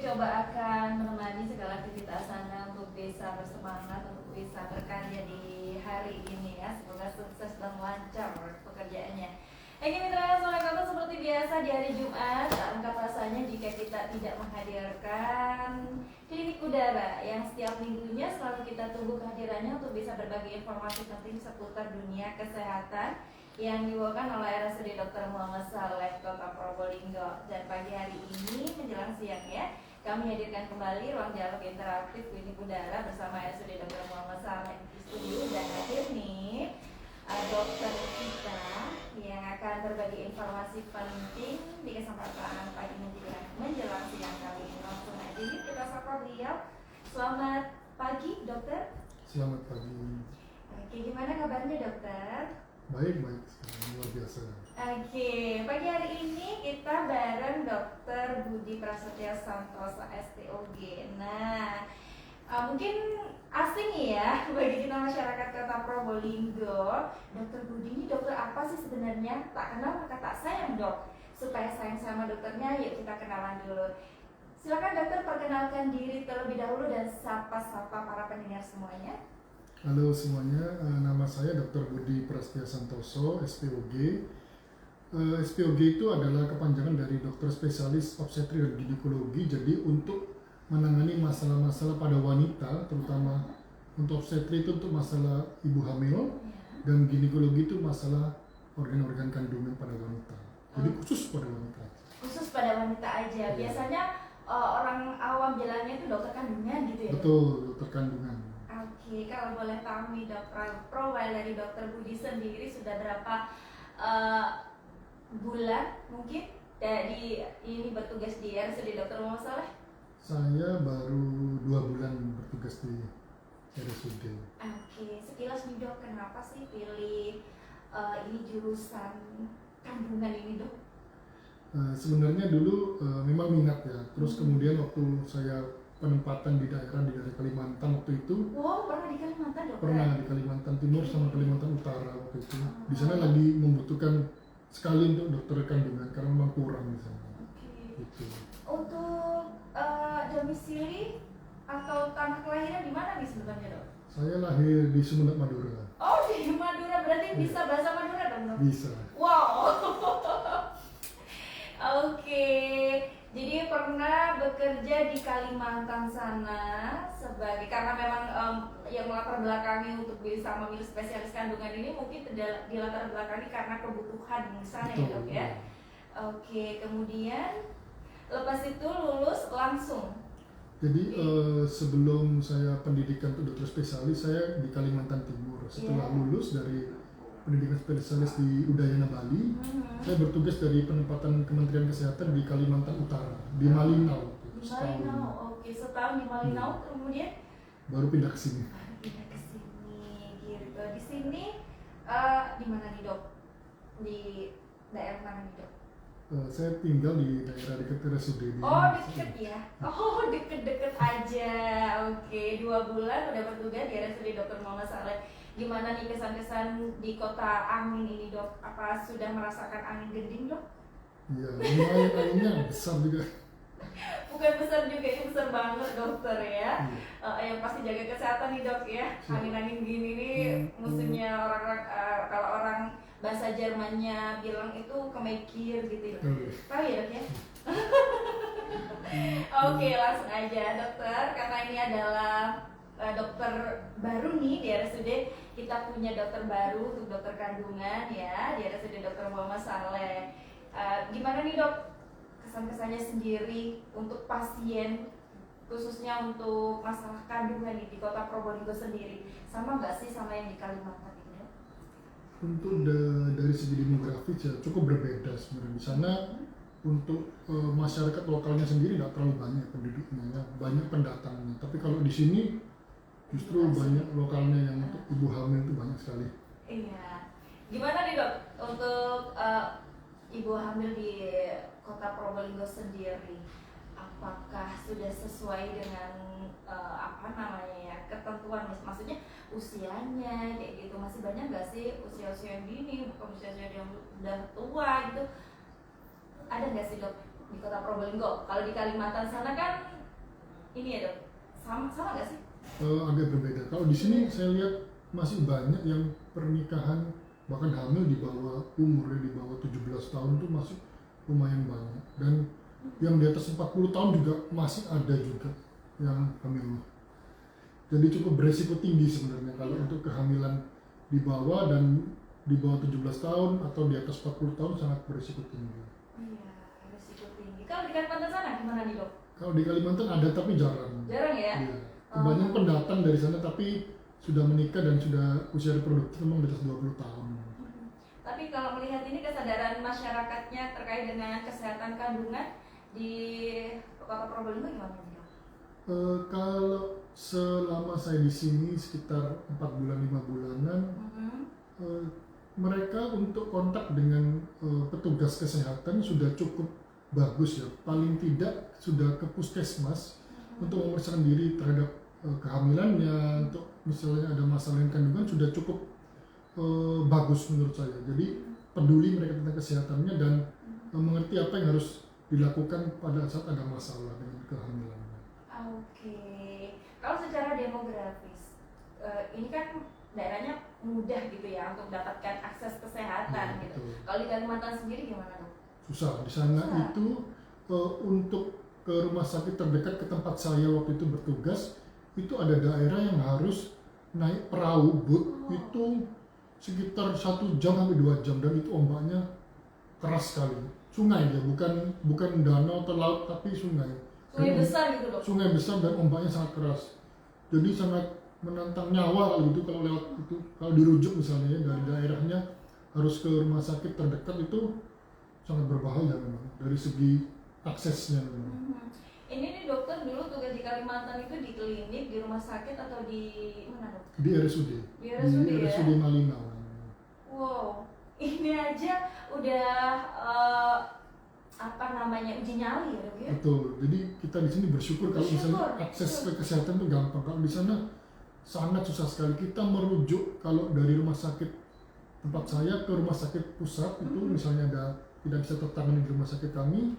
coba akan menemani segala aktivitas Anda untuk bisa bersemangat, untuk bisa berkarya di hari ini ya. Semoga sukses dan lancar pekerjaannya. Oke mitra, Assalamualaikum. Seperti biasa di hari Jumat, tak lengkap rasanya jika kita tidak menghadirkan klinik udara yang setiap minggunya selalu kita tunggu kehadirannya untuk bisa berbagi informasi penting seputar dunia kesehatan yang dibawakan oleh RSUD Dr. Muhammad Saleh Kota Probolinggo. Dan pagi hari ini menjelang siang ya, kami hadirkan kembali ruang dialog interaktif klinik udara bersama RSUD Dr. Muhammad Saleh di studio. Dan hadir nih dokter kita yang akan berbagi informasi penting di kesempatan pagi menjelang siang kali ini. Langsung aja yuk kita sapa beliau. Selamat pagi dokter. Selamat pagi. Oke, gimana kabarnya dokter? Baik, luar biasa. Oke, pagi hari ini kita bareng Dr. Budi Prasetya Santosa SPOG. Nah, mungkin asing ya bagi kita masyarakat Kota Probolinggo. Dr. Budi ini dokter apa sih sebenarnya? Tak kenal maka tak sayang dok. Supaya sayang sama dokternya, yuk kita kenalan dulu. Silakan dokter perkenalkan diri terlebih dahulu dan sapa-sapa para pendengar semuanya. Halo semuanya, nama saya Dr. Budi Prasetya Santoso, SPOG. SPOG itu adalah kepanjangan dari dokter spesialis obstetri dan ginekologi. Jadi untuk menangani masalah-masalah pada wanita, terutama untuk obstetri itu untuk masalah ibu hamil, dan ginekologi itu masalah organ-organ kandungan pada wanita. Jadi khusus pada wanita. Khusus pada wanita aja. Biasanya orang awam bilangnya itu dokter kandungan gitu ya? Betul, dokter kandungan. Oke, kalau boleh tahu nih profil dari Dokter Budi sendiri sudah berapa bulan mungkin dari ini bertugas di RSUD Dr. Muhammad Saleh? Saya baru 2 bulan bertugas di RSUD. Oke, sekilas nih dok, kenapa sih pilih ini jurusan kandungan ini dok? Sebenarnya dulu memang minat ya, terus kemudian waktu saya penempatan di daerah Kalimantan waktu itu. Wow, pernah di Kalimantan dok? Pernah di Kalimantan Timur sama Kalimantan Utara waktu itu. Di sana lagi membutuhkan sekali untuk dokter kandungan karena memang kurang di sana. Oke. Gitu. Untuk domisili atau tanah kelahiran di mana nih sebenarnya dok? Saya lahir di Sumeneb, Madura. Oh di Madura, berarti bisa bahasa Madura dong dok? Bisa. Wow. Oke, jadi pernah bekerja di Kalimantan sana sebagai karena memang yang melatar belakangi untuk bisa memilih spesialis kandungan ini mungkin dilatar belakangi karena kebutuhan di sana ya dok ya. Oke, kemudian lepas itu lulus langsung. Jadi sebelum saya pendidikan untuk dokter spesialis, saya di Kalimantan Timur. Setelah lulus dari pendidikan spesialis di Udayana Bali, saya bertugas dari penempatan Kementerian Kesehatan di Kalimantan Utara, di Malinau. Di Malinau, oke, setahun di Malinau, kemudian baru pindah ke sini. Pindah ke sini, gitu. Di sini di mana nih dok? Di daerah mana nih dok? Saya tinggal di daerah dekat RSUD. Oh deket ya? Oh deket-deket aja. Oke, 2 bulan udah bertugas di RSUD Dr. Muhammad Saleh. Gimana nih kesan-kesan di kota angin ini dok? Apa sudah merasakan angin gending dok? Iya, lumayan anginnya besar juga. Bukan besar juga, ini besar banget dokter ya. Yang pasti jaga kesehatan nih dok ya. Angin-angin gini nih musuhnya orang-orang kalau orang bahasa Jermannya bilang itu kemekir gitu ya. Tahu ya dok ya? Oke, langsung aja dokter, karena ini adalah dokter baru nih di RSUD. Kita punya dokter baru untuk dokter kandungan ya di RSUD Dr. Muhammad Saleh. Gimana nih dok kesan-kesannya sendiri untuk pasien, khususnya untuk masalah kandungan di Kota Probolinggo sendiri, sama nggak sih sama yang di Kalimantan ini? Untuk dari segi demografis ya cukup berbeda sebenarnya. Di sana untuk masyarakat lokalnya sendiri nggak terlalu banyak penduduknya, ya. Banyak pendatangnya. Tapi kalau di sini justru banyak lokalnya yang untuk ibu hamil itu banyak sekali. Iya. Gimana nih dok untuk ibu hamil di Kota Probolinggo sendiri? Apakah sudah sesuai dengan ketentuan, maksudnya usianya kayak gitu? Masih banyak nggak sih usia-usia yang dini, bukan usia-usia yang udah tua gitu? Ada nggak sih dok di Kota Probolinggo? Kalau di Kalimantan sana kan ini ya dok, sama nggak sih? Agak berbeda. Kalau di sini saya lihat masih banyak yang pernikahan bahkan hamil di bawah umurnya di bawah 17 tahun tuh masih lumayan banyak, dan yang di atas 40 tahun juga masih ada juga yang hamil. Jadi cukup beresiko tinggi sebenarnya kalau untuk kehamilan di bawah dan di bawah 17 tahun atau di atas 40 tahun sangat beresiko tinggi. Iya, risiko tinggi. Kalau di Kalimantan sana gimana nih dok? Kalau di Kalimantan ada tapi jarang. Jarang ya? Iya. Kebanyakan pendatang dari sana tapi sudah menikah dan sudah usia reproduktif memang di atas 20 tahun. Tapi kalau melihat ini kesadaran masyarakatnya terkait dengan kesehatan kandungan di Kota Probolinggo gimana nih dok? Kalau selama saya di sini sekitar 4 bulan 5 bulanan, mereka untuk kontak dengan petugas kesehatan sudah cukup bagus ya. Paling tidak sudah ke puskesmas untuk memeriksakan diri terhadap kehamilannya, untuk misalnya ada masalah yang kandungan sudah cukup bagus menurut saya. Jadi peduli mereka tentang kesehatannya dan mengerti apa yang harus dilakukan pada saat ada masalah dengan kehamilannya. Oke, kalau secara demografis, ini kan daerahnya mudah gitu ya untuk mendapatkan akses kesehatan Ya, gitu. betul. Kalau di Kalimantan sendiri gimana dok? Susah di sana. Susah. Itu untuk ke rumah sakit terdekat ke tempat saya waktu itu bertugas, itu ada daerah yang harus naik perahu boat itu sekitar 1 jam sampai 2 jam, dan itu ombaknya keras sekali. Sungai dia, bukan danau atau laut tapi sungai. Sungai Dan besar gitu dok? sungai besar dan ombaknya sangat keras. Jadi sangat menantang nyawa kalau gitu kalau lewat itu. Kalau dirujuk misalnya ya, dari daerahnya harus ke rumah sakit terdekat itu sangat berbahaya memang dari segi aksesnya memang. Ini nih dokter dulu tugas di Kalimantan itu di klinik, di rumah sakit atau di mana dok? Di RSUD. Di RSUD ya? RSUD Malinau. Wow, ini aja udah uji nyali ya dok ya? Betul. Jadi kita di sini bersyukur kalau misalnya akses ke kesehatan itu gampang. Kalau di sana sangat susah sekali. Kita merujuk kalau dari rumah sakit tempat saya ke rumah sakit pusat itu misalnya tidak bisa tertangani di rumah sakit kami,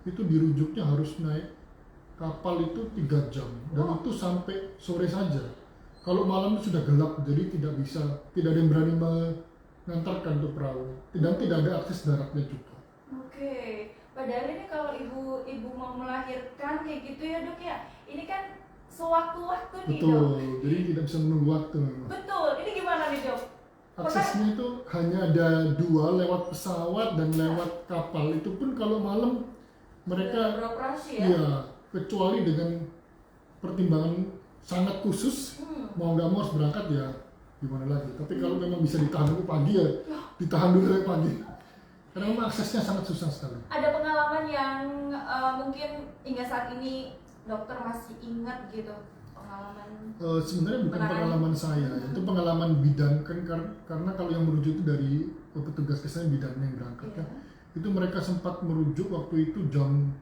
itu dirujuknya harus naik kapal itu 3 jam dan itu sampai sore saja. Kalau malam itu sudah gelap, jadi tidak ada yang berani mengantarkan untuk perahu dan tidak ada akses daratnya juga. Oke, padahal ini kalau ibu mau melahirkan kayak gitu ya dok ya, ini kan sewaktu-waktu nih dok. Betul, jadi tidak bisa menunggu waktu memang. Betul, ini gimana nih dok? Aksesnya itu hanya ada 2, lewat pesawat dan lewat kapal. Itu pun kalau malam mereka beroperasi ya? iya, kecuali dengan pertimbangan sangat khusus, mau nggak mau harus berangkat ya gimana lagi. Tapi kalau memang bisa ditahan dulu pagi ya ditahan dulu ya pagi. Karena memang aksesnya sangat susah sekali. Ada pengalaman yang mungkin hingga saat ini dokter masih ingat gitu, pengalaman? Sebenarnya bukan Menangani. pengalaman saya, itu pengalaman bidan kan, karena kalau yang merujuk itu dari petugas kesehatan bidannya yang berangkat kan. Itu mereka sempat merujuk waktu itu jam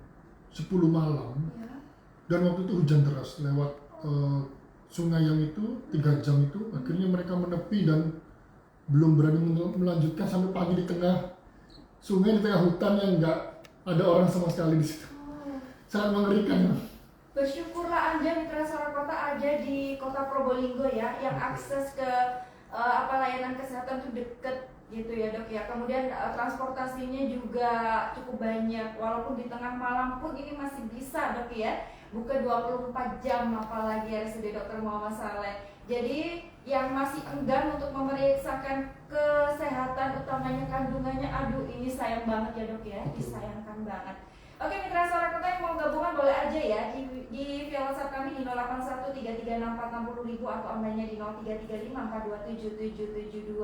10 malam dan waktu itu hujan deras lewat sungai yang itu 3 jam itu, akhirnya mereka menepi dan belum berani melanjutkan sampai pagi di tengah sungai, di tengah hutan yang nggak ada orang sama sekali di situ. Sangat mengerikan. Bersyukurlah Anda Mitra Suara Kota ada di Kota Probolinggo ya, yang akses ke layanan kesehatan itu deket gitu ya dok ya. Kemudian transportasinya juga cukup banyak, walaupun di tengah malam pun ini masih bisa dok ya, buka 24 jam apalagi RSUD Dr. Muhammad Saleh. Jadi yang masih enggan untuk memeriksakan kesehatan utamanya kandungannya, aduh ini sayang banget ya dok ya, disayangkan banget. Oke Mitra Suara Kota yang mau gabungan boleh aja ya di via WhatsApp kami di 081336460000 atau online-nya di 0335427772.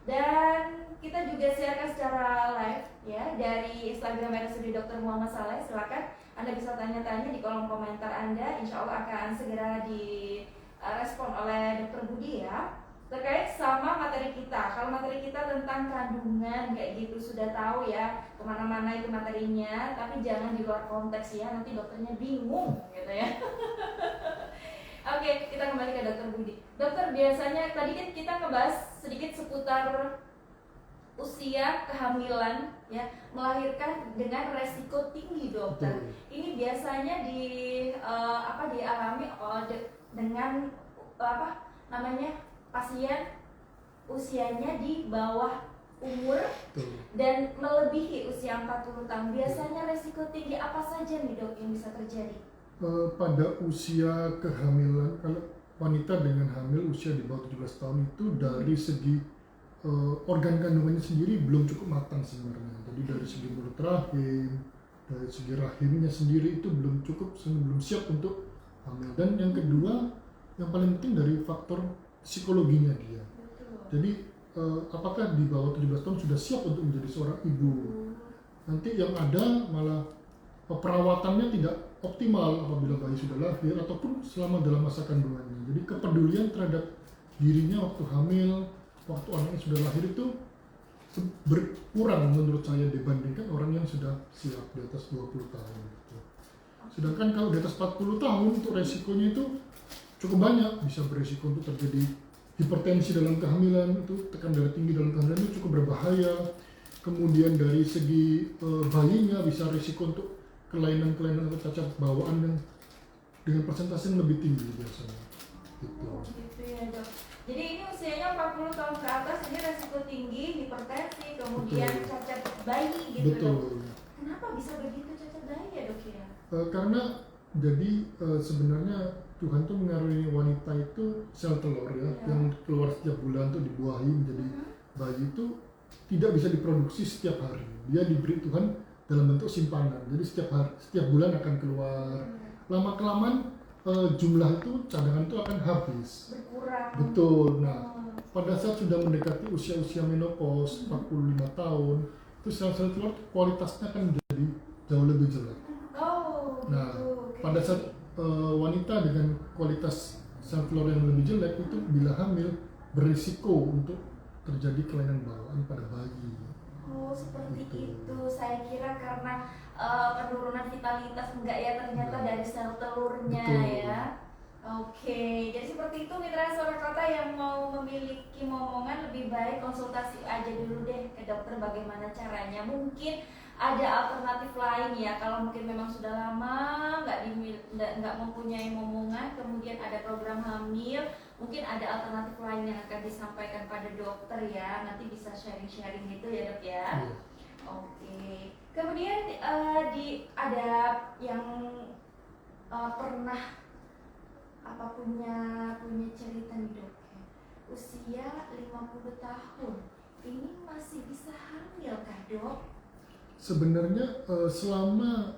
Dan kita juga siarkan secara live ya dari Instagram RSUD Dr. Muhammad Saleh. Silakan Anda bisa tanya-tanya di kolom komentar Anda. Insya Allah akan segera direspon oleh Dr. Budi ya, terkait sama materi kita. Kalau materi kita tentang kandungan kayak gitu sudah tahu ya, kemana-mana itu materinya, tapi jangan di luar konteks ya, nanti dokternya bingung gitu ya. Oke, kita kembali ke Dokter Budi. Dokter, biasanya tadi kan kita ngebahas sedikit seputar usia kehamilan ya, melahirkan dengan resiko tinggi dokter. Betul. Ini biasanya dialami dengan pasien usianya di bawah umur Betul. dan melebihi usia 40 tahun. Biasanya resiko tinggi apa saja nih dok yang bisa terjadi? Pada usia kehamilan, kalau wanita dengan hamil usia di bawah 17 tahun itu dari segi organ kandungannya sendiri belum cukup matang sebenarnya. Jadi dari segi mulut rahim, dari segi rahimnya sendiri itu belum cukup, belum siap untuk hamil. Dan yang kedua, yang paling penting dari faktor psikologinya dia. Betul. Jadi apakah di bawah 17 tahun sudah siap untuk menjadi seorang ibu? Nanti yang ada malah perawatannya tidak optimal apabila bayi sudah lahir ataupun selama dalam masa kandungannya. Jadi kepedulian terhadap dirinya waktu hamil, waktu anaknya sudah lahir itu berkurang menurut saya dibandingkan orang yang sudah siap di atas 20 tahun. Sedangkan kalau di atas 40 tahun itu resikonya itu cukup banyak, bisa beresiko untuk terjadi hipertensi dalam kehamilan, itu tekan darah tinggi dalam kehamilan itu cukup berbahaya. Kemudian dari segi bayinya bisa risiko untuk kelainan-kelainan atau cacat bawaan yang dengan persentase yang lebih tinggi biasanya. Gitu. Gitu ya dok. Jadi ini usianya 40 tahun ke atas ini resiko tinggi, hipertensi, kemudian Betul. cacat bayi gitu Betul. dok. Kenapa bisa begitu cacat bayi ya dok ya? Karena jadi sebenarnya Tuhan tuh mengaruniai wanita itu sel telur ya, yang keluar setiap bulan tuh dibuahi menjadi bayi itu tidak bisa diproduksi setiap hari. Dia diberi Tuhan dalam bentuk simpanan. Jadi setiap bulan akan keluar. Lama kelamaan jumlah itu cadangan itu akan habis. Berkurang. Betul. Nah, pada saat sudah mendekati usia-usia menopause 45 tahun, itu sel-sel telur kualitasnya akan menjadi jauh lebih jelek. Oh, Nah, gitu. pada saat wanita dengan kualitas sel telur yang lebih jelek itu bila hamil berisiko untuk terjadi kelainan bawaan pada bayi. Oh, seperti Gitu. itu. Saya kira karena penurunan vitalitas enggak ya, ternyata dari sel telurnya. Betul. Ya. Oke, jadi seperti itu mitra suara kota yang mau memiliki momongan lebih baik konsultasi aja dulu deh ke dokter bagaimana caranya. Mungkin ada alternatif lain ya, kalau mungkin memang sudah lama nggak mempunyai momongan, kemudian ada program hamil, mungkin ada alternatif lain yang akan disampaikan pada dokter ya. Nanti bisa sharing-sharing gitu ya dok ya. Iya. Oke. Kemudian ada yang pernah punya cerita nih dok, usia 50 tahun ini masih bisa hamil kah dok? Sebenarnya selama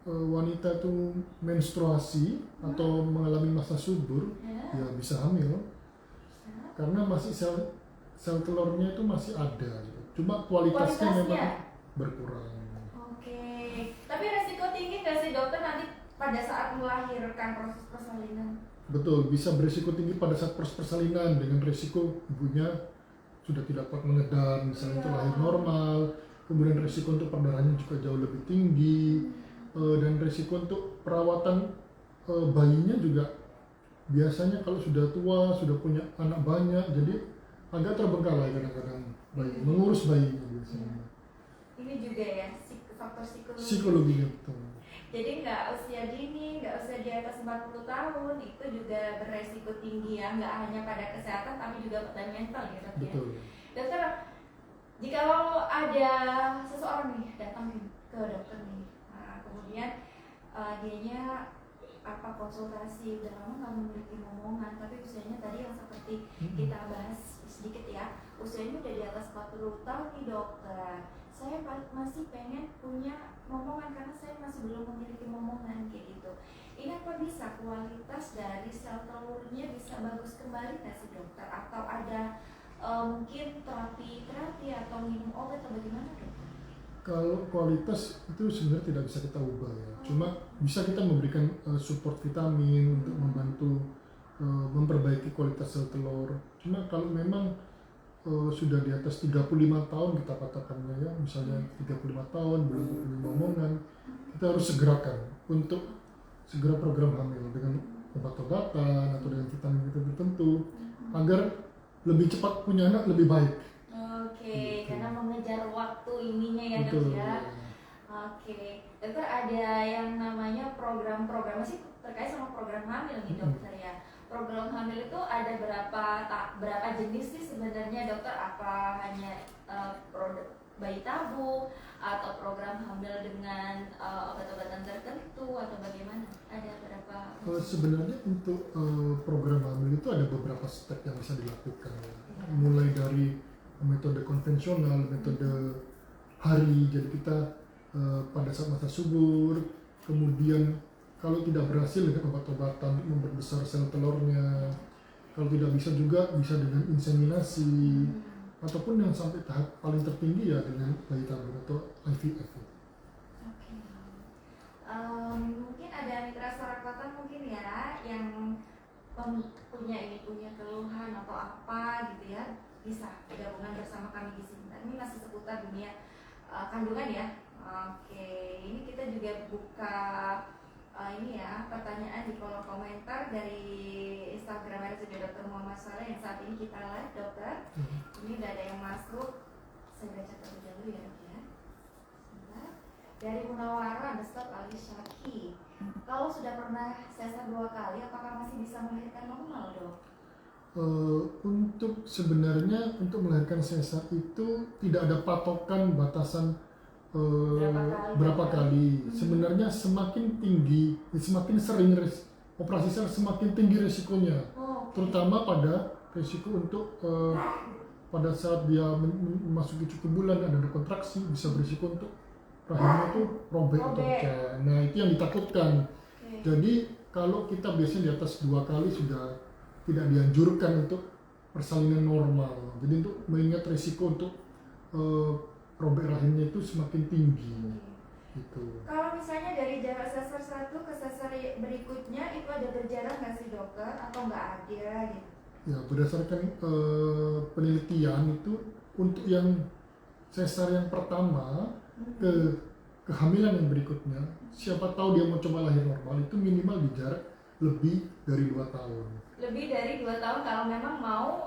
wanita itu menstruasi atau mengalami masa subur, ya bisa hamil. Karena masih sel telurnya itu masih ada, cuma kualitasnya memang berkurang. Oke. Tapi resiko tinggi nggak sih dokter nanti pada saat melahirkan proses persalinan? Betul, bisa berisiko tinggi pada saat proses persalinan dengan risiko ibunya sudah tidak kuat menedan, misalnya itu lahir normal, kemudian risiko untuk perdarahannya juga jauh lebih tinggi, dan risiko untuk perawatan bayinya juga biasanya kalau sudah tua, sudah punya anak banyak, jadi agak terbengkalai kadang-kadang bayi, mengurus bayinya biasanya. Ini juga ya faktor psikologi. Psikologinya betul. Jadi nggak usia dini, nggak usia di atas 40 tahun itu juga beresiko tinggi ya, nggak hanya pada kesehatan tapi juga pada mental ya dok ya. Betul. Dokter, jika ada seseorang nih datang ke dokter nih, nah, kemudian dianya konsultasi udah lama nggak memiliki momongan, tapi usianya tadi yang seperti kita bahas sedikit ya, usianya udah di atas 40 tahun nih dokter, saya masih pengen punya momongan karena saya masih belum memiliki momongan kayak gitu. Ini apa bisa kualitas dari sel telurnya bisa bagus kembali nggak sih dokter? Atau ada mungkin terapi atau minum obat atau bagaimana dokter? Kalau kualitas itu sebenarnya tidak bisa kita ubah ya. Cuma bisa kita memberikan support vitamin untuk membantu memperbaiki kualitas sel telur. Cuma kalau memang sudah di atas 35 tahun kita katakannya ya, misalnya 35 tahun belum punya momongan, kita harus segerakan untuk segera program hamil dengan obat-obatan atau dengan vitamin tertentu agar lebih cepat punya anak lebih baik. Oke, Gitu. karena mengejar mengejar waktu ininya ya dok Betul. ya. Oke, dokter ada yang namanya program-program masih terkait sama program hamil nih dokter ya. Program hamil itu ada berapa jenis sih sebenarnya dokter? Apa hanya produk bayi tabung atau program hamil dengan obat-obatan tertentu atau bagaimana? Ada berapa? Sebenarnya untuk program hamil itu ada beberapa step yang bisa dilakukan, mulai dari metode konvensional, metode hari, jadi kita pada saat masa subur, kemudian kalau tidak berhasil dengan obat-obatan untuk memperbesar sel telurnya, kalau tidak bisa juga bisa dengan inseminasi, ataupun yang sampai tahap paling tertinggi ya dengan bayi tabung atau IVF. Oke. Mungkin ada mitra Sarakota mungkin ya yang punya keluhan atau apa gitu ya, bisa gabungan bersama kami di sini. Ini masih seputar dunia kandungan ya. Oke, ini kita juga buka ini ya pertanyaan di kolom komentar dari Instagram RSUD Dr. Muhammad Saleh yang saat ini kita live dokter. Ini udah ada yang masuk, saya baca terlebih dahulu ya dok ya. Sebentar. Dari Munawara _Ali Syaki. Kalau sudah pernah sesar 2 kali, apakah masih bisa melahirkan normal dok? Untuk sebenarnya untuk melahirkan sesar itu tidak ada patokan batasan berapa kali. Sebenarnya semakin tinggi, semakin sering operasi sesar semakin tinggi resikonya, terutama pada resiko untuk pada saat dia memasuki cukup bulan dan ada kontraksi bisa berisiko untuk rahimnya itu robek atau pecah. Nah itu yang ditakutkan. Jadi kalau kita biasanya di atas 2 kali sudah tidak dianjurkan untuk persalinan normal. Jadi untuk mengingat resiko untuk robek rahimnya itu semakin tinggi. Gitu. Kalau misalnya dari jarak sesar 1 ke sesar berikutnya itu ada berjarak nggak sih dokter atau nggak ada gitu? Ya berdasarkan penelitian itu untuk yang sesar yang pertama ke kehamilan yang berikutnya, siapa tahu dia mau coba lahir normal itu minimal di jarak lebih dari 2 tahun. Lebih dari 2 tahun kalau memang mau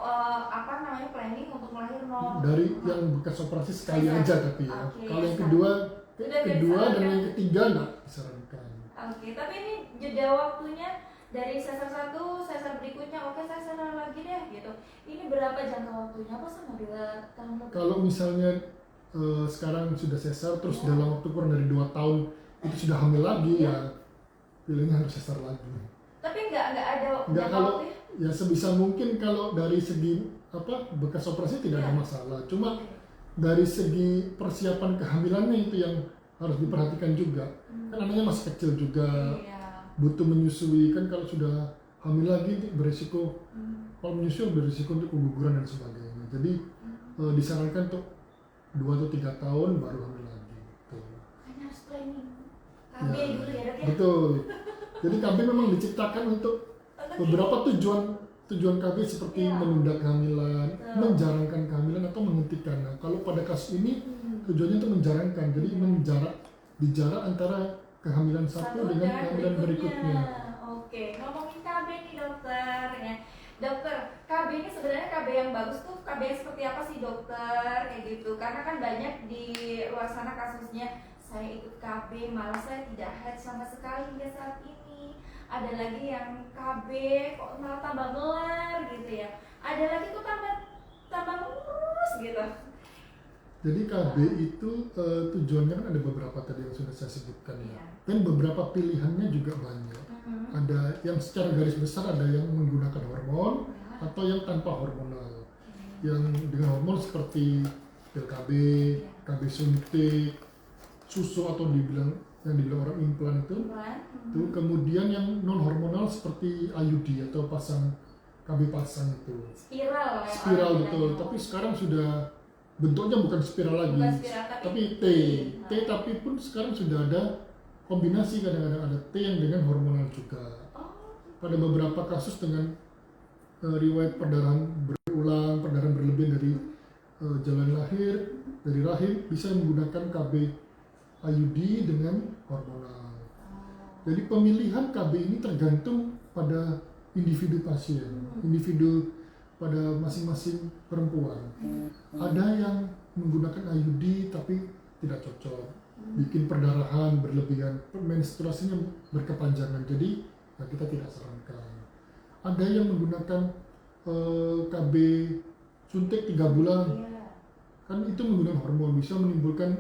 planning untuk melahir normal. Dari yang bekas operasi sekali aja tapi ya. Kalau yang kedua dan yang ketiga nggak disarankan. Oke, tapi ini jeda waktunya dari sesar 1, sesar berikutnya sesar lagi deh gitu. Ini berapa jangka waktunya? Apa sama 2 tahun lebih? Kalau misalnya sekarang sudah sesar terus dalam waktu kurang dari 2 tahun itu sudah hamil lagi ya pilihnya harus sesar lagi. Tapi nggak ada kalau ya sebisa mungkin kalau dari segi bekas operasi tidak ada masalah. Cuma dari segi persiapan kehamilannya itu yang harus diperhatikan juga. Kan anaknya masih kecil juga, butuh menyusui. Kan kalau sudah hamil lagi berisiko, kalau menyusui berisiko untuk keguguran dan sebagainya. Jadi disarankan untuk 2 atau 3 tahun baru hamil lagi. Hanya harus planning. KB dulu ya dok ya? Betul. Jadi KB memang diciptakan untuk beberapa tujuan KB seperti menunda kehamilan, menjarangkan kehamilan atau menghentikan. Nah, kalau pada kasus ini tujuannya untuk menjarangkan, jadi dijarak antara kehamilan satu dengan kehamilan berikutnya. Oke, ngomongin KB nih dokter ya. Dokter, KB ini sebenarnya KB yang bagus tuh KB yang seperti apa sih dokter kayak gitu? Karena kan banyak di luar sana kasusnya saya ikut KB malah saya tidak haid sama sekali hingga saat ini. Ada lagi yang KB kok malah tambah melar gitu ya. Ada lagi kok tambah lurus gitu. Jadi KB itu tujuannya kan ada beberapa tadi yang sudah saya sebutkan ya. Dan beberapa pilihannya juga banyak. Ada yang secara garis besar ada yang menggunakan hormon atau yang tanpa hormonal. Yang dengan hormon seperti pil KB, KB suntik, susu atau yang dibilang orang implan itu. Kemudian yang non hormonal seperti IUD atau KB pasang itu. Spiral betul. Tapi sekarang sudah bentuknya bukan spiral lagi, tapi T tapi pun sekarang sudah ada kombinasi, kadang-kadang ada T yang dengan hormonal juga. Pada beberapa kasus dengan riwayat perdarahan berulang, perdarahan berlebih dari jalan lahir, dari rahim, bisa menggunakan KB IUD dengan hormonal. Jadi pemilihan KB ini tergantung pada individu pasien, individu pada masing-masing perempuan. Ada yang menggunakan IUD tapi tidak cocok, bikin perdarahan berlebihan, menstruasinya berkepanjangan, jadi ya kita tidak sarankan. Ada yang menggunakan KB suntik 3 bulan, Iya. kan itu menggunakan hormon, bisa menimbulkan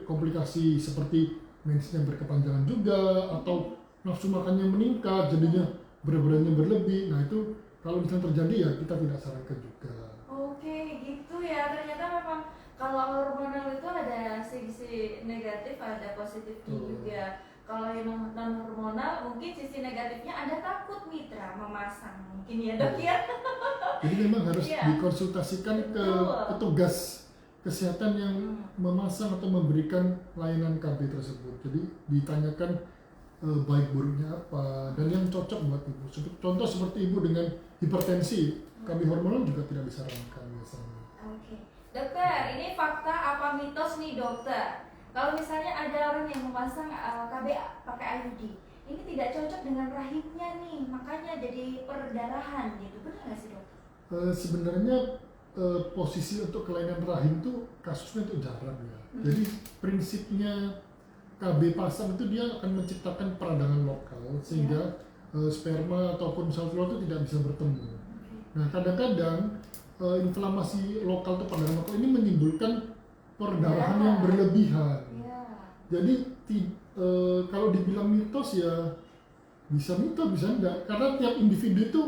komplikasi seperti mensnya berkepanjangan juga, atau nafsu makannya meningkat, jadinya berat badannya berlebih. Nah itu kalau misalnya terjadi ya kita tidak sarankan juga. Oke, gitu ya. Ternyata memang kalau hormonal itu ada sisi negatif, ada positifnya juga. Kalau yang non hormonal mungkin sisi negatifnya Anda takut mitra memasang, mungkin ya dok ya. Jadi memang harus Iya. dikonsultasikan ke Betul. petugas kesehatan yang memasang atau memberikan layanan KB tersebut. Jadi ditanyakan baik buruknya apa dan yang cocok buat ibu. Contoh seperti ibu dengan hipertensi, KB hormonal juga tidak disarankan biasanya. Oke, dokter, ini fakta apa mitos nih dokter? Kalau misalnya ada orang yang memasang KB pakai IUD, ini tidak cocok dengan rahimnya nih, makanya jadi perdarahan gitu, benar nggak sih dok? Sebenarnya posisi untuk kelainan rahim itu kasusnya itu jarang ya. Jadi prinsipnya KB pasang itu dia akan menciptakan peradangan lokal sehingga sperma ataupun sel telur itu tidak bisa bertemu. Nah kadang-kadang inflamasi lokal atau peradangan lokal ini menimbulkan perdarahan yang berlebihan. Iya. Jadi kalau dibilang mitos ya bisa mitos bisa enggak, karena tiap individu itu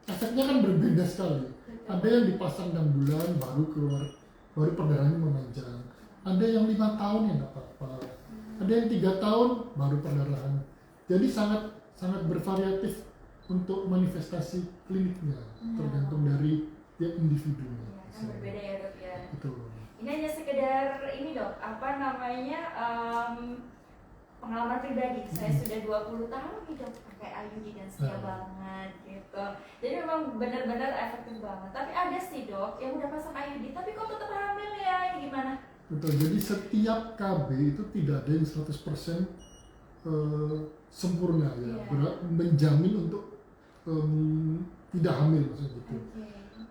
efeknya kan berbeda sekali. Ada yang dipasang 6 bulan baru keluar, baru perdarahannya memanjang. Ada yang 5 tahun ya nggak apa-apa. Ada yang 3 tahun baru perdarahan. Jadi sangat bervariatif untuk manifestasi kliniknya, tergantung dari tiap individunya. Iya, kan berbeda ya dok ya. Betul. Ini hanya sekedar ini dok, apa namanya pengalaman pribadi. Saya sudah 20 tahun nih dok pakai IUD dan setia banget gitu. Jadi memang benar-benar efektif banget. Tapi ada sih dok yang udah pasang IUD tapi kok tetap hamil ya, ini gimana? Betul, jadi setiap KB itu tidak ada yang 100% sempurna ya, menjamin untuk tidak hamil maksudnya gitu.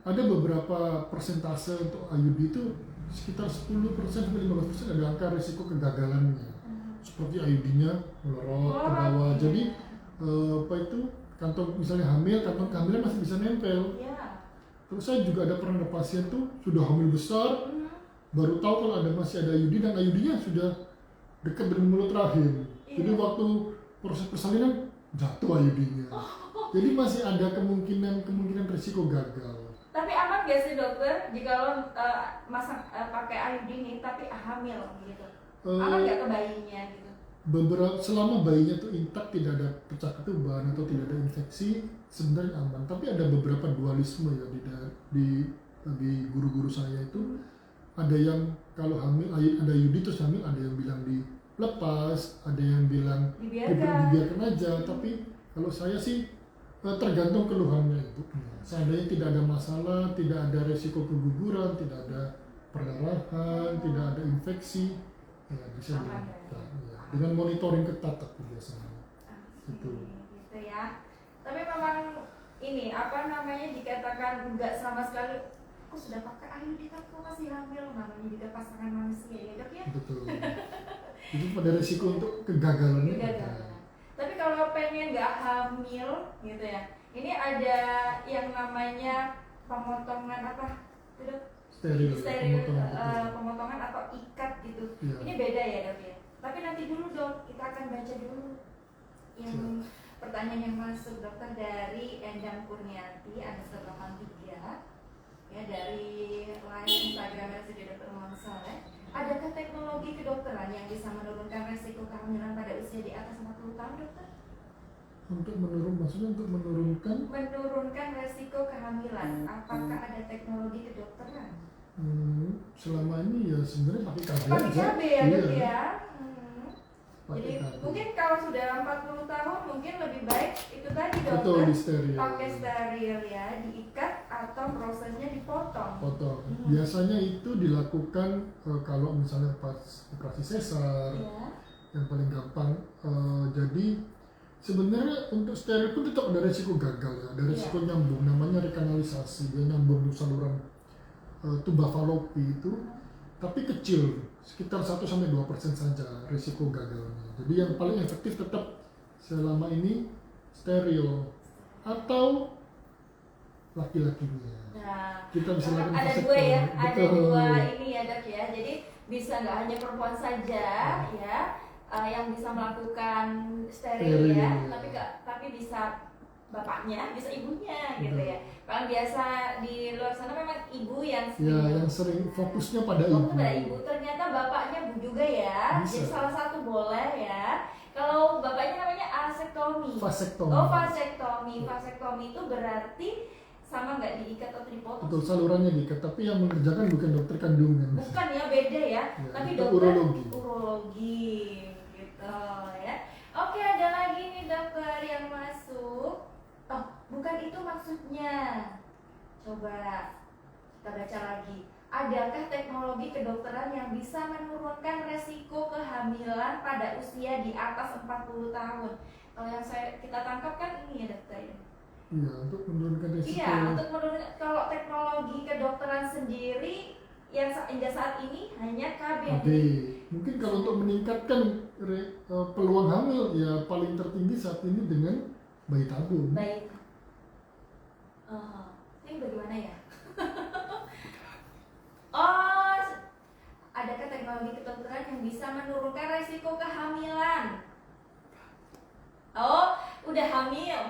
Ada beberapa persentase untuk IUD itu sekitar 10% sampai 15% ada angka risiko kegagalannya. Seperti IUD-nya melorot ke bawah. Jadi apa itu kantong misalnya hamil, kantong kehamilan masih bisa nempel. Iya. Terus saya juga ada pernah ada pasien tuh sudah hamil besar, baru tahu kalau masih ada IUD dan IUD-nya sudah dekat dengan mulut rahim. Jadi waktu proses persalinan jatuh IUD-nya. Jadi masih ada kemungkinan risiko gagal. Tapi aman gak sih dokter jika lo masang pakai IUD ini tapi hamil gitu? Aman gak ke bayinya gitu? Selama bayinya tuh intak, tidak ada pecah ketuban atau tidak ada infeksi, sebenarnya aman. Tapi ada beberapa dualisme ya di guru-guru saya itu. Ada yang kalau hamil ada IUD terus hamil, ada yang bilang dilepas, ada yang bilang dibiarkan aja. Tapi kalau saya sih tergantung keluhannya ibu. Seandainya tidak ada masalah, tidak ada resiko keguguran, tidak ada perdarahan, tidak ada infeksi, ya bisa dilakukan. Ya. Dengan monitoring ketat tapi biasanya. Gitu ya. Tapi memang ini apa namanya dikatakan enggak sama sekali. Aku sudah pakai IUD tapi kok masih hamil, namanya juga pasangan manusia ya dok ya. Betul. Itu pada resiko untuk kegagalannya. Tapi kalau pengen nggak hamil gitu ya, ini ada yang namanya pemotongan apa? Steril, pemotongan atau ikat gitu. Ya. Ini beda ya dok ya. Tapi nanti dulu dok, kita akan baca dulu yang pertanyaan yang masuk dokter dari Endang Kurniati _83 ya, dari line Instagram RSUD Dr. Muhammad Saleh. Adakah teknologi kedokteran yang bisa menurunkan resiko kehamilan pada usia di atas 40 tahun dokter? Maksudnya untuk menurunkan resiko kehamilan, apakah ada teknologi kedokteran? Selama ini ya sebenarnya pakai KB aja. Pakai KB ya dok ya. Jadi mungkin kalau sudah 40 tahun mungkin lebih baik itu tadi dokter. Betul, di steril. Pakai steril ya, diikat atau prosesnya dipotong. Biasanya itu dilakukan kalau misalnya pas operasi sesar, yang paling gampang. Jadi sebenarnya untuk steril pun tetap ada resiko gagal ya, ada resiko nyambung, namanya rekanalisasi, dia nyambung saluran tuba falopi itu. tapi kecil, sekitar 1-2% saja risiko gagalnya. Jadi yang paling efektif tetap selama ini steril atau laki-lakinya. Nah, Kita bisa tetap lakukan ada vasektomi. dua ya, ada Betul. dua ini ya dok ya. Jadi bisa nggak hanya perempuan saja ya yang bisa melakukan steril Steril, ya, ya. tapi bisa bapaknya, bisa ibunya gitu ya. Kalau biasa di luar sana memang ibu yang Ya, sering yang sering fokusnya pada fokus ibu. pada ibu. Ternyata bapaknya bu juga ya. Bisa. Jadi salah satu boleh ya. Kalau bapaknya namanya asektomi. Vasektomi. Oh, vasektomi. Vasektomi itu berarti sama nggak diikat atau dipotong? Betul, salurannya diikat, tapi yang mengerjakan bukan dokter kandungan. Bukan ya, beda ya. Ya, Tapi itu dokter urologi. urologi gitu ya. Oke, ada lagi nih dokter yang masuk. Oh, bukan itu maksudnya. Coba kita baca lagi. Adakah teknologi kedokteran yang bisa menurunkan resiko kehamilan pada usia di atas 40 tahun? Kalau yang kita tangkap kan ini ya dokter ya. Iya, untuk menurunkan risiko. Iya, untuk menurunkan, kalau teknologi kedokteran sendiri yang hingga saat ini hanya KBD. Mungkin kalau untuk meningkatkan peluang hamil ya paling tertinggi saat ini dengan bayi tabung. Baik. Ini bagaimana ya? Oh, adakah teknologi kedokteran yang bisa menurunkan resiko kehamilan? Oh, udah hamil.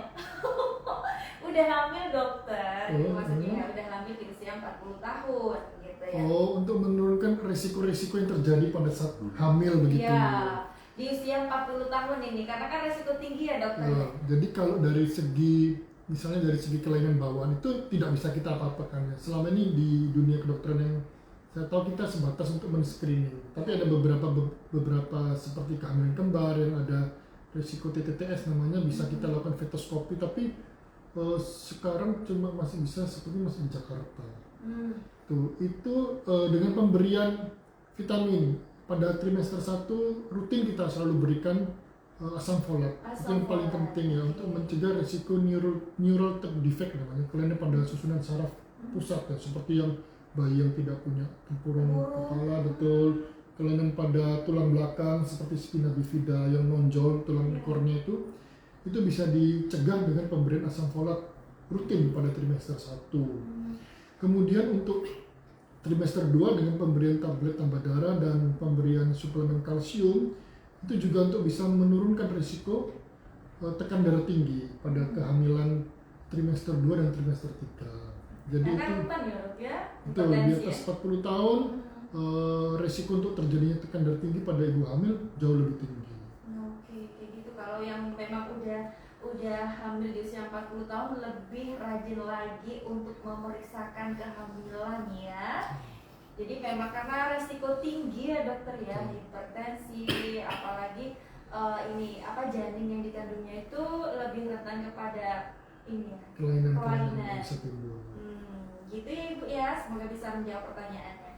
Udah hamil dokter. Maksudnya udah hamil di usia 40 tahun gitu ya. Oh, untuk menurunkan resiko-resiko yang terjadi pada saat hamil begitu. Iya, di usia 40 tahun ini karena kan resiko tinggi ya dokter. Jadi kalau dari segi misalnya dari segi kelainan bawaan itu tidak bisa kita apa-apakan ya. Selama ini di dunia kedokteran yang saya tahu kita sebatas untuk men-screening. Tapi ada beberapa seperti kehamilan kembar yang ada risiko TTTS namanya, bisa kita lakukan fetoskopi, tapi sekarang cuma masih bisa seperti masih di Jakarta. Tuh, itu dengan pemberian vitamin pada trimester 1 rutin kita selalu berikan asam folat. Itu yang paling penting ya untuk mencegah risiko neural defect namanya, kelainan pada susunan saraf pusat ya, seperti yang bayi yang tidak punya tempurung kepala, betul, kelainan pada tulang belakang seperti spina bifida yang nonjol tulang ekornya itu bisa dicegah dengan pemberian asam folat rutin pada trimester 1. Kemudian untuk trimester 2 dengan pemberian tablet tambah darah dan pemberian suplemen kalsium itu juga untuk bisa menurunkan risiko tekan darah tinggi pada kehamilan trimester 2 dan trimester 3. Jadi itu betul, di atas 40 tahun resiko untuk terjadinya tekan darah tinggi pada ibu hamil jauh lebih tinggi. Oke, kayak gitu. Kalau yang memang udah hamil di usia 40 tahun lebih rajin lagi untuk memeriksakan kehamilan ya. Jadi memang karena resiko tinggi ya dokter ya, hipertensi, apalagi ini janin yang dikandungnya itu lebih rentan kepada ini ya, kelainan. Gitu ya ibu ya, semoga bisa menjawab pertanyaannya.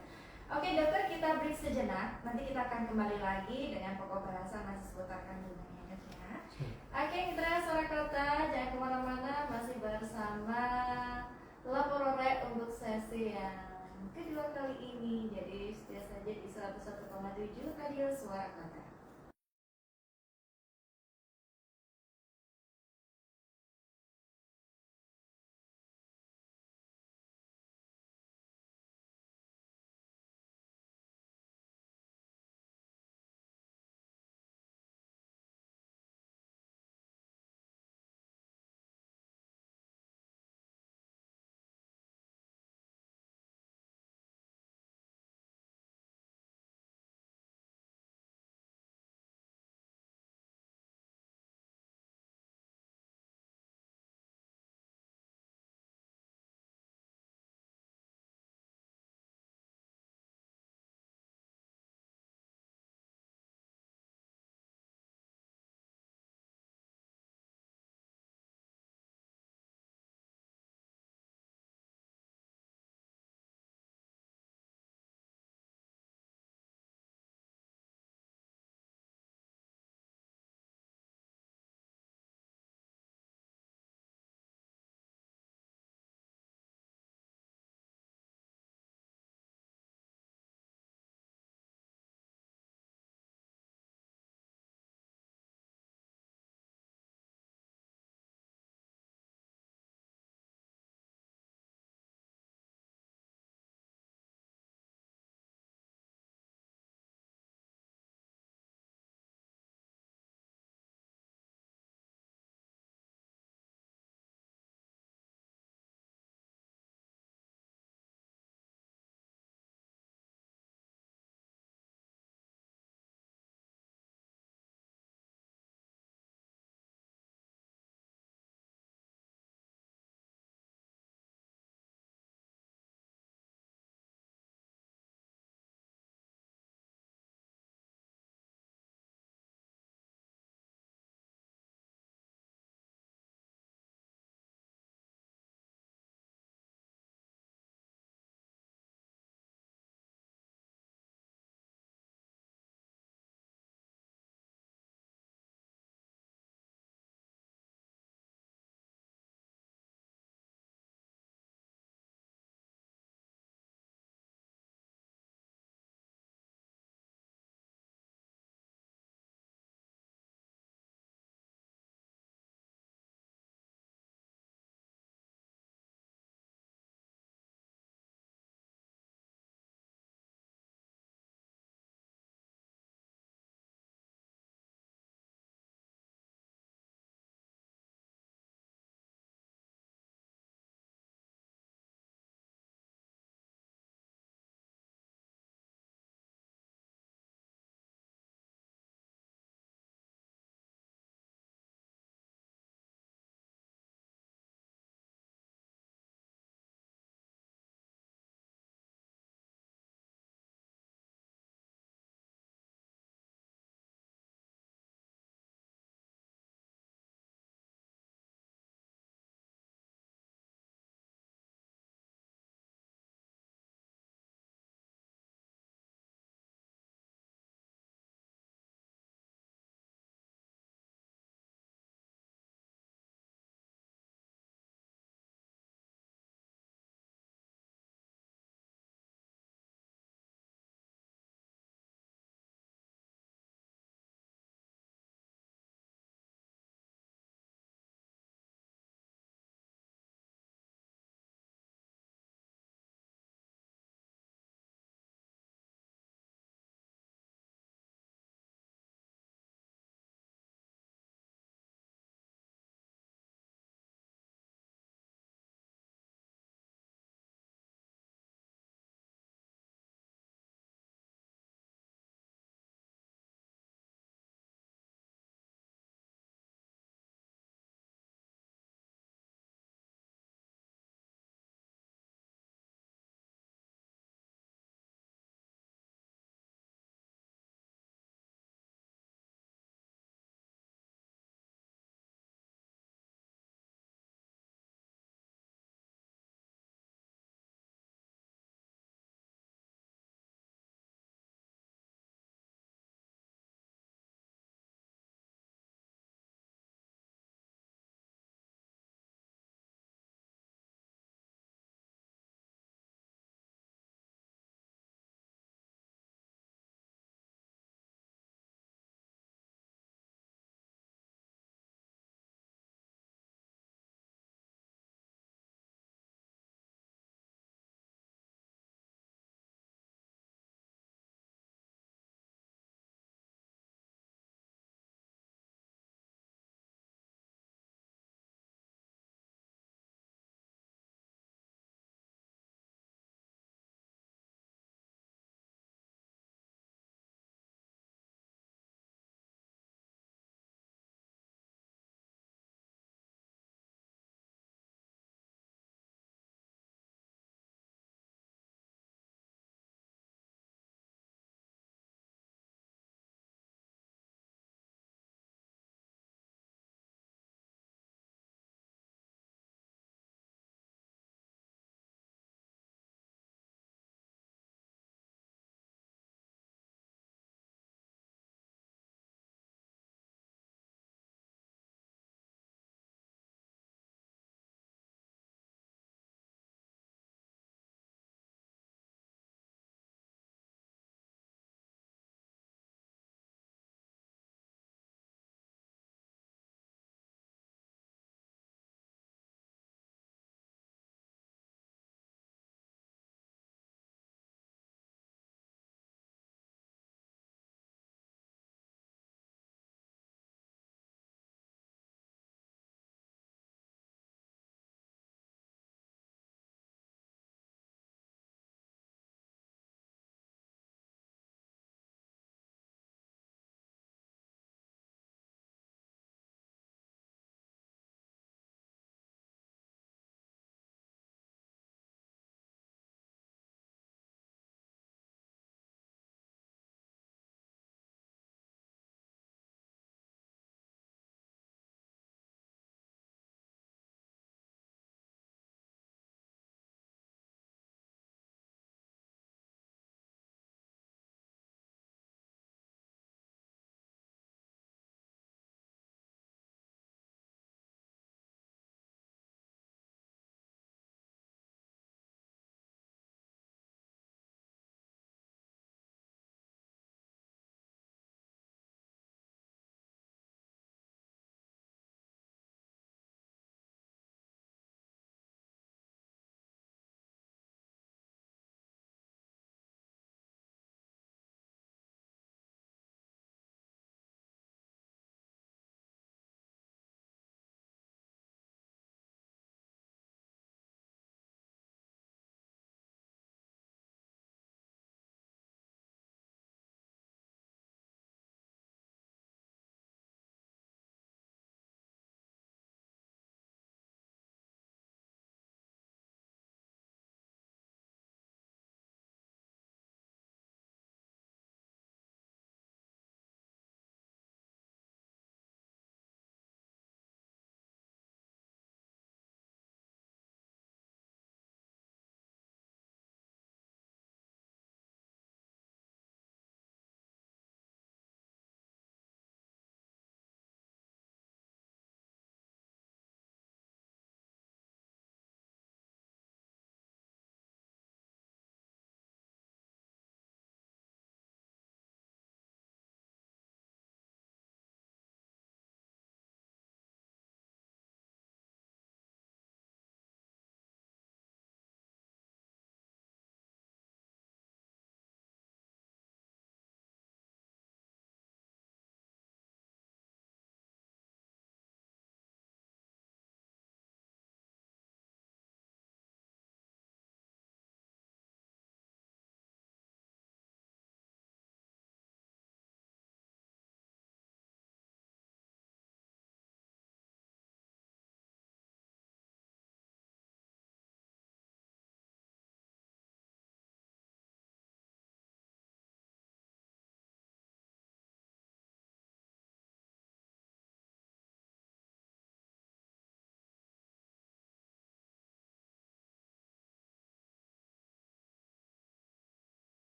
Oke dokter, kita break sejenak, nanti kita akan kembali lagi dengan pokok bahasan masih seputar kandungan ya dok ya. Oke mitra suara kota, jangan kemana-mana, masih bersama Laporore untuk sesi yang kedua kali ini. Jadi setia saja di 101,7 Radio Suara Kota.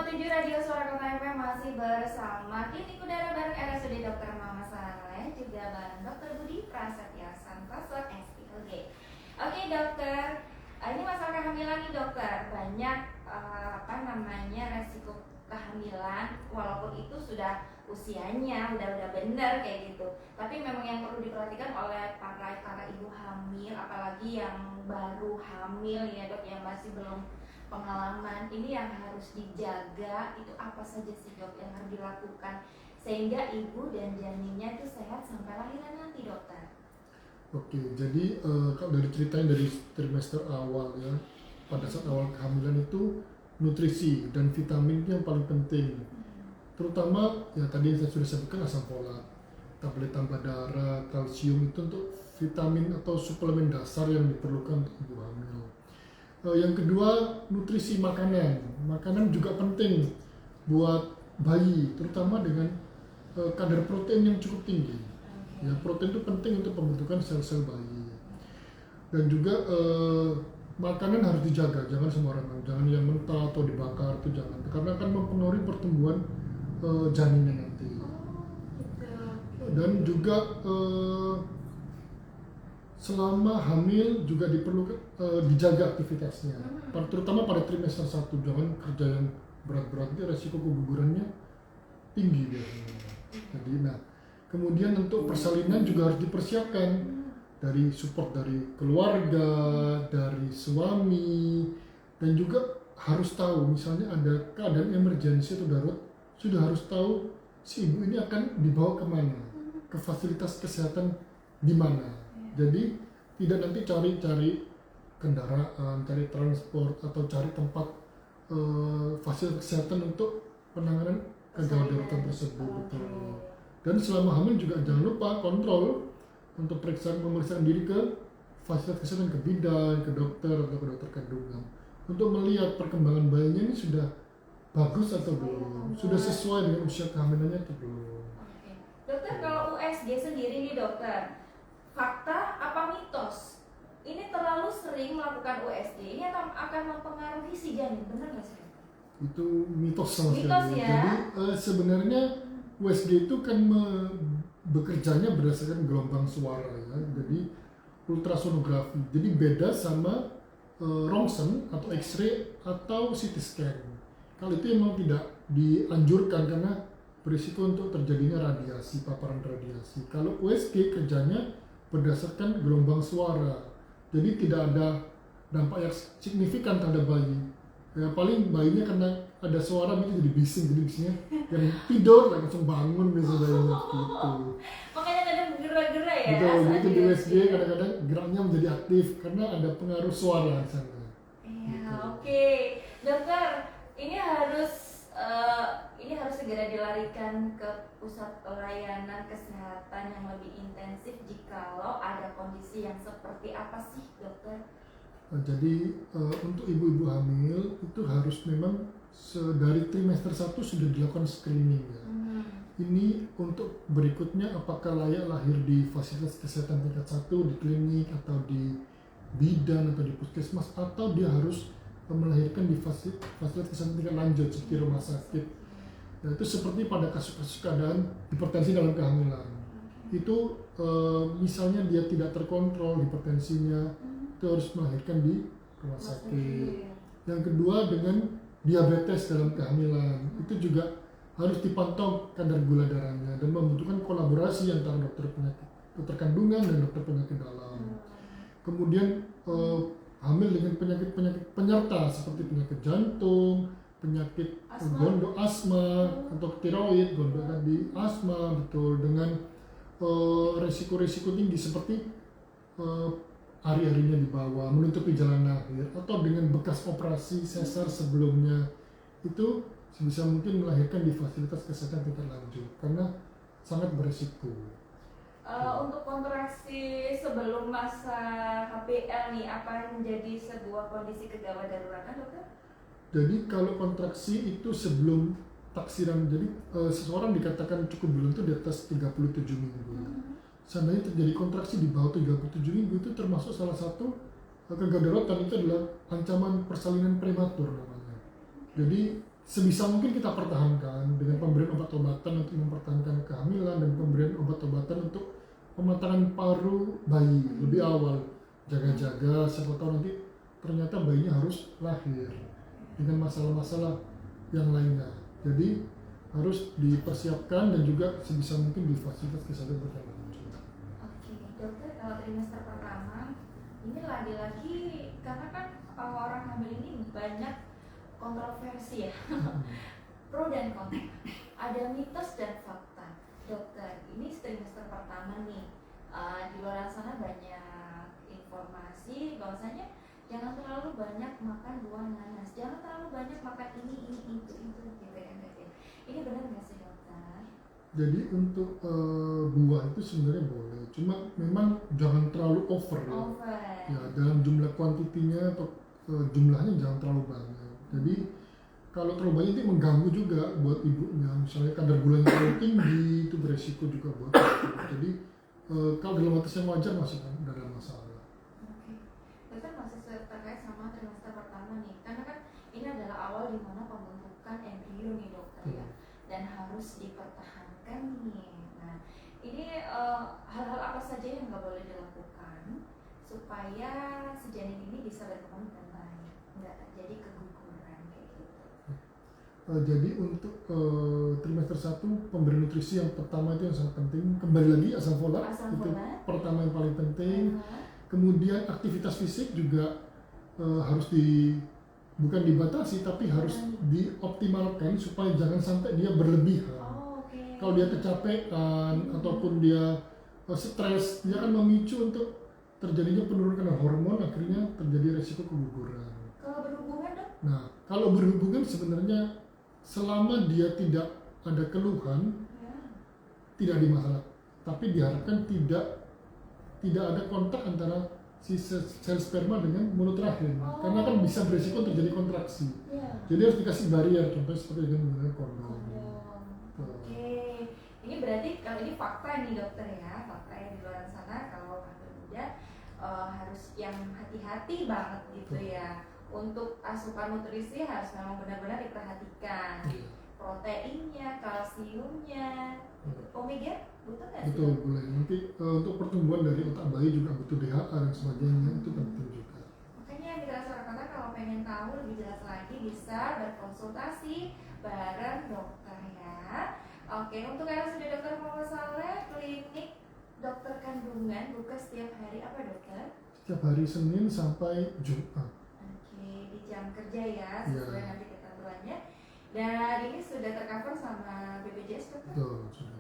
107 Radio Suara Kota FM masih bersama Klinik Udara bareng RSUD Dr. Mama Saleh, juga bareng Dr. Budi Prasetya Santoso SPOG. Oke dokter, ini masalah kehamilan nih dokter. Banyak resiko kehamilan walaupun itu sudah usianya udah benar kayak gitu. Tapi memang yang perlu diperhatikan oleh para ibu hamil, apalagi yang baru hamil ya dok, yang masih belum pengalaman, ini yang harus dijaga itu apa saja sih dok yang harus dilakukan sehingga ibu dan janinnya itu sehat sampai lahiran nanti dokter? Oke, jadi kalau dari ceritanya dari trimester awal ya, pada saat awal kehamilan itu nutrisi dan vitamin itu yang paling penting. Terutama ya tadi yang saya sudah sebutkan asam folat, tablet tambah darah, kalsium itu untuk vitamin atau suplemen dasar yang diperlukan untuk ibu hamil. Yang kedua nutrisi makanan. Makanan juga penting buat bayi, terutama dengan kadar protein yang cukup tinggi. Ya, protein itu penting untuk pembentukan sel-sel bayi. Dan juga makanan harus dijaga, jangan sembarangan, jangan yang mentah atau dibakar itu jangan, karena akan mempengaruhi pertumbuhan janinnya nanti. Dan juga selama hamil juga diperlukan dijaga aktivitasnya, terutama pada trimester 1, jangan kerja yang berat-berat, resiko kegugurannya tinggi biasanya. Jadi kemudian untuk persalinan juga harus dipersiapkan, dari support dari keluarga, dari suami, dan juga harus tahu misalnya ada keadaan emergensi atau darurat, sudah harus tahu si ibu ini akan dibawa kemana, ke fasilitas kesehatan di mana. Jadi tidak nanti cari kendaraan, cari transport atau cari tempat fasilitas kesehatan untuk penanganan kegawat daruratan tersebut. Betul. Dan selama hamil juga jangan lupa kontrol untuk pemeriksaan diri ke fasilitas kesehatan, ke bidan, ke dokter atau ke dokter kandungan, untuk melihat perkembangan bayinya ini sudah bagus atau belum, sudah sesuai dengan usia kehamilannya atau belum. Oke. Dokter, kalau USG sendiri nih dokter, fakta apa mitos? Ini terlalu sering melakukan USG ini akan mempengaruhi si janin, benar nggak sih? Itu mitos sama sekali. Mitos ya. Jadi sebenarnya USG itu kan bekerjanya berdasarkan gelombang suara ya, jadi ultrasonografi. Jadi beda sama rongsen atau X-ray atau CT scan. Kalau itu memang tidak dianjurkan karena berisiko untuk terjadinya radiasi, paparan radiasi. Kalau USG kerjanya berdasarkan gelombang suara, jadi tidak ada dampak yang signifikan terhadap bayi. Ya, paling bayinya karena ada suara gitu jadi bising, jadi bisingnya yang tidur langsung bangun misalnya gitu. Makanya kadang gerak-gerak ya. Betul, itu di USG kadang-kadang geraknya menjadi aktif karena ada pengaruh suara di sana. Iya, Gitu. oke. Dokter, ini harus segera dilarikan ke pusat pelayanan kesehatan yang lebih intensif jikalau ada kondisi yang seperti apa sih dokter? Jadi untuk ibu-ibu hamil itu harus memang dari trimester 1 sudah dilakukan screening ya. Ini untuk berikutnya apakah layak lahir di fasilitas kesehatan tingkat 1, di klinik atau di bidan atau di puskesmas, atau dia harus melahirkan di fasilitas kesehatan tingkat lanjut seperti rumah sakit. Nah, itu seperti pada kasus-kasus keadaan hipertensi dalam kehamilan. Itu misalnya dia tidak terkontrol hipertensinya, itu harus melahirkan di rumah sakit. Yang kedua dengan diabetes dalam kehamilan, itu juga harus dipantau kadar gula darahnya dan membutuhkan kolaborasi antara dokter kandungan dan dokter penyakit dalam. Kemudian hamil dengan penyakit penyerta seperti penyakit jantung, penyakit gondok, asma atau tiroid, gondok tadi, asma, betul, dengan resiko-resiko tinggi seperti hari-harinya di bawah, menutupi jalan lahir, atau dengan bekas operasi sesar sebelumnya, itu sebisa mungkin melahirkan di fasilitas kesehatan tingkat lanjut karena sangat beresiko. Untuk kontraksi sebelum masa HPL nih, apa menjadi sebuah kondisi kegawat daruratan dokter? Jadi kalau kontraksi itu sebelum taksiran, jadi seseorang dikatakan cukup bulan itu di atas 37 minggu. Seandainya terjadi kontraksi di bawah 37 minggu, itu termasuk salah satu kegawat daruratan, itu adalah ancaman persalinan prematur namanya. Jadi sebisa mungkin kita pertahankan dengan pemberian obat-obatan untuk mempertahankan kehamilan dan pemberian obat-obatan untuk pematangan paru bayi lebih awal. Jaga-jaga, siapa tahu nanti ternyata bayinya harus lahir dengan masalah-masalah yang lainnya. Jadi harus dipersiapkan dan juga sebisa mungkin di fasilitas kesehatan berlanjut. Oke, dokter, kalau trimester pertama ini lagi-lagi karena kan orang hamil ini banyak kontroversi ya, pro dan kontra, ada mitos dan fakta. Dokter, ini trimester pertama nih, di luar sana banyak informasi bahwasanya jangan terlalu banyak makan buah nanas, jangan terlalu banyak makan ini itu gitu ya dok ya. Ini benar nggak sih dokter? Jadi untuk buah itu sebenarnya boleh, cuma memang jangan terlalu over ya. Over. Ya, dalam jumlah kuantitinya atau jumlahnya jangan terlalu banyak. Jadi kalau terlalu banyak itu mengganggu juga buat ibunya. Misalnya kadar gulanya terlalu tinggi itu beresiko juga buat ibu. Jadi kalau dalam batas yang wajar masih tidak ada masalah. Oke. Dokter masih terkait sama trimester pertama nih, karena kan ini adalah awal di mana pembentukan embrio nih dokter ya, dan harus dipertahankan nih. Nah, ini hal-hal apa saja yang nggak boleh dilakukan supaya si janin ini bisa berkembang dengan baik, nggak terjadi keguguran kayak gitu. Jadi untuk trimester 1 pemberian nutrisi yang pertama itu yang sangat penting. Kembali lagi asam folat itu pertama yang paling penting. Kemudian aktivitas fisik juga harus bukan dibatasi tapi harus dioptimalkan supaya jangan sampai dia berlebihan. Okay. Kalau dia kecapean ataupun dia stres, dia akan memicu untuk terjadinya penurunan hormon, akhirnya terjadi resiko keguguran. Kalau berhubungan dok? Nah, kalau berhubungan sebenarnya selama dia tidak ada keluhan, tidak dimasalah. Tapi diharapkan tidak ada kontak antara si sel sperma dengan mulut rahim, karena kan bisa beresiko terjadi kontraksi. Jadi harus dikasih barrier, contohnya seperti dengan menggunakan kondom. Oke, ini berarti kalau ini fakta nih dokter ya, fakta yang di luar sana kalau hamil muda harus yang hati-hati banget gitu ya. Untuk asupan nutrisi harus memang benar-benar diperhatikan. Proteinnya, kalsiumnya, omega butuh nggak sih? Betul, boleh. Nanti untuk pertumbuhan dari otak bayi juga butuh DHA dan sebagainya, itu penting juga. Makanya Mitra Suara Kota kalau pengen tahu lebih jelas lagi bisa berkonsultasi bareng dokter ya. Oke, untuk RSUD Dr. Muhammad Saleh, klinik dokter kandungan buka setiap hari apa dokter? Setiap hari Senin sampai Jumat. Oke, di jam kerja ya, sesuai nanti ketentuannya. Dan ini sudah tercover sama BPJS dokter? Betul, sudah.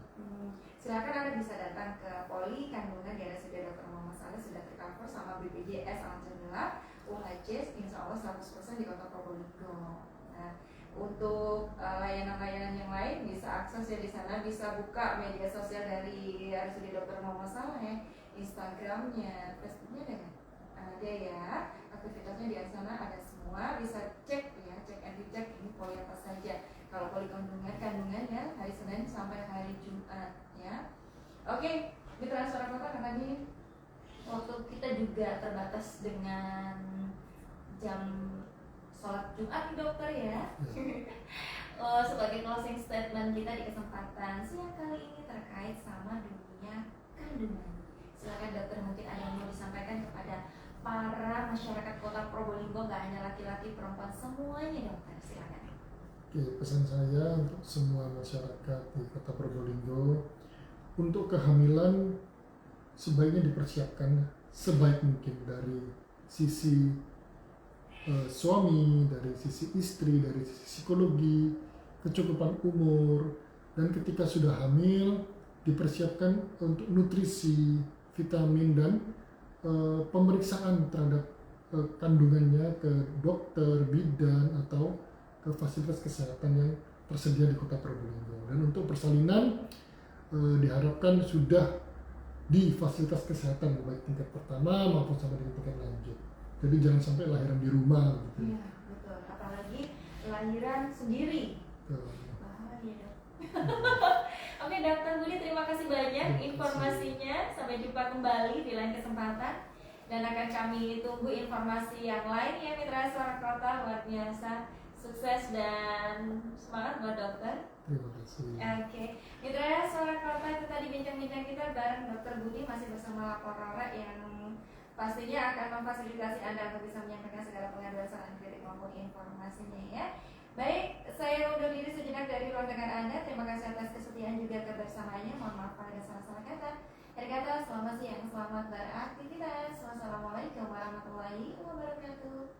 Silakan Anda bisa datang ke Poli Kandungan di RSUD Dr. Muhammad Saleh, sudah tercover sama BPJS Alam Jamilah, UHC, insya Allah 100% di Kota Probolinggo. Nah, untuk layanan-layanan yang lain bisa akses ya di sana, bisa buka media sosial dari RSUD Dr. Muhammad Saleh, Instagramnya, Facebooknya ada nggak? Ada ya, aktivitasnya di sana ada semua, bisa cek ya, cek and dicek ini poli apa saja. Kalau poli kandungan ya hari Senin sampai hari Jumat ya. Oke, Mitra Suara Kota, karena ini waktu kita juga terbatas dengan jam sholat Jumat nih dokter ya. Sebagai closing statement kita di kesempatan siang kali ini terkait sama dunia kandungan, silakan dokter, mungkin ada yang mau disampaikan kepada para masyarakat Kota Probolinggo, nggak hanya laki-laki, perempuan, semuanya dokter, silakan. Oke, pesan saya untuk semua masyarakat di Kota Probolinggo, untuk kehamilan sebaiknya dipersiapkan sebaik mungkin dari sisi suami, dari sisi istri, dari sisi psikologi, kecukupan umur, dan ketika sudah hamil dipersiapkan untuk nutrisi, vitamin, dan pemeriksaan terhadap kandungannya ke dokter, bidan, atau ke fasilitas kesehatan yang tersedia di Kota Probolinggo. Dan untuk persalinan diharapkan sudah di fasilitas kesehatan baik tingkat pertama maupun sampai dengan tingkat lanjut. Jadi jangan sampai lahiran di rumah gitu. Iya, betul. Apalagi lahiran sendiri. Betul. Bahaya dok. Oke dokter Budi, terima kasih banyak informasinya. Sampai jumpa kembali di lain kesempatan. Dan akan kami tunggu informasi yang lain ya Mitra Suara Kota, luar biasa. Sukses dan semangat buat dokter. Terima kasih. Oke, Mitra Suara Kota, itu tadi bincang-bincang kita bareng Dr. Budi masih bersama Korora yang pastinya akan memfasilitasi Anda untuk bisa menyampaikan segala pengaduan saran kritik maupun informasinya ya. Baik, saya undur diri sejenak dari ruang dengar Anda. Terima kasih atas kesetiaan juga kebersamaannya. Mohon maaf pada salah-salah kata. Akhir kata, selamat siang, selamat beraktivitas. Wassalamualaikum warahmatullahi wabarakatuh.